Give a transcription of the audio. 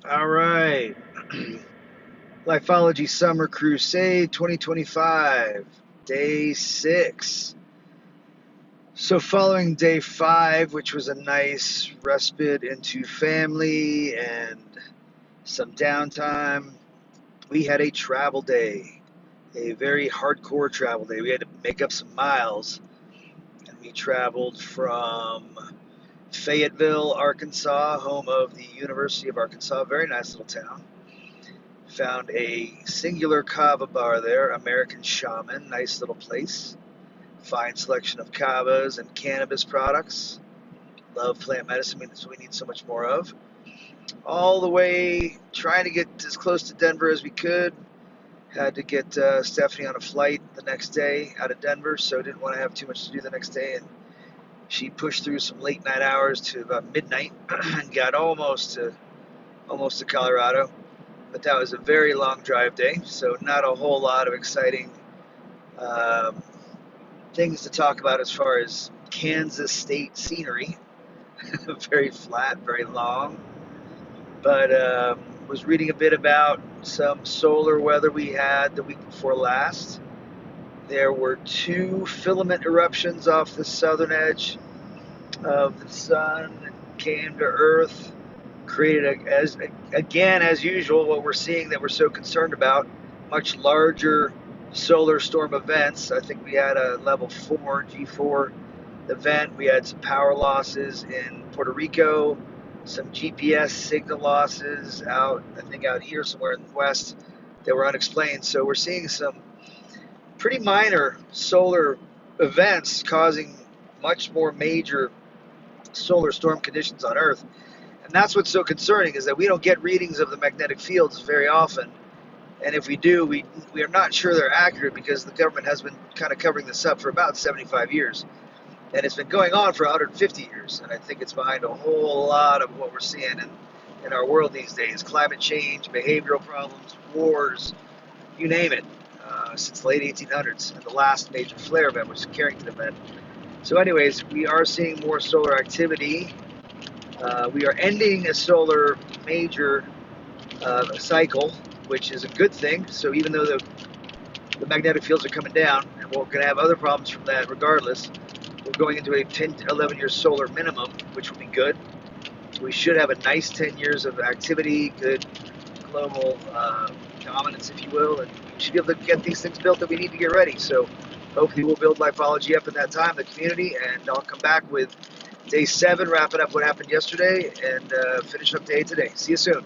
All right. LIFEology Summer Crusade 2025, day 6. So, following day 5, which was a nice respite into family and some downtime, we had a travel day, a very hardcore travel day. We had to make up some miles, and we traveled from Fayetteville, Arkansas, home of the University of Arkansas, very nice little town. Found a singular kava bar there, American Shaman, nice little place. Fine selection of kavas and cannabis products. Love plant medicine, that's what we need so much more of. All the way trying to get as close to Denver as we could. Had to get Stephanie on a flight the next day out of Denver, so didn't want to have too much to do the next day. And she pushed through some late night hours to about midnight and got almost to Colorado. But that was a very long drive day, so not a whole lot of exciting um, things to talk about as far as Kansas state scenery. Very flat, very long. But was reading a bit about some solar weather we had the week before last. There were 2 filament eruptions off the southern edge of the sun that came to Earth. Created, as usual, what we're seeing that we're so concerned about, much larger solar storm events. I think we had a level 4, G4 event. We had some power losses in Puerto Rico, some GPS signal losses out here somewhere in the west that were unexplained. So we're seeing some pretty minor solar events causing much more major solar storm conditions on Earth. And that's what's so concerning, is that we don't get readings of the magnetic fields very often. And if we do, we are not sure they're accurate, because the government has been kind of covering this up for about 75 years. And it's been going on for 150 years. And I think it's behind a whole lot of what we're seeing in our world these days. Climate change, behavioral problems, wars, you name it, since the late 1800s. And the last major flare event was the Carrington event. So anyways, we are seeing more solar activity. We are ending a solar major cycle, which is a good thing. So even though the magnetic fields are coming down, and we're going to have other problems from that regardless, we're going into a 10 to 11 year solar minimum, which will be good. We should have a nice 10 years of activity, good global dominance, if you will, and we should be able to get these things built that we need to get ready. So hopefully we'll build LIFEology up in that time, the community, and I'll come back with Day 7, wrapping up what happened yesterday, and finish up day 8 today. See you soon.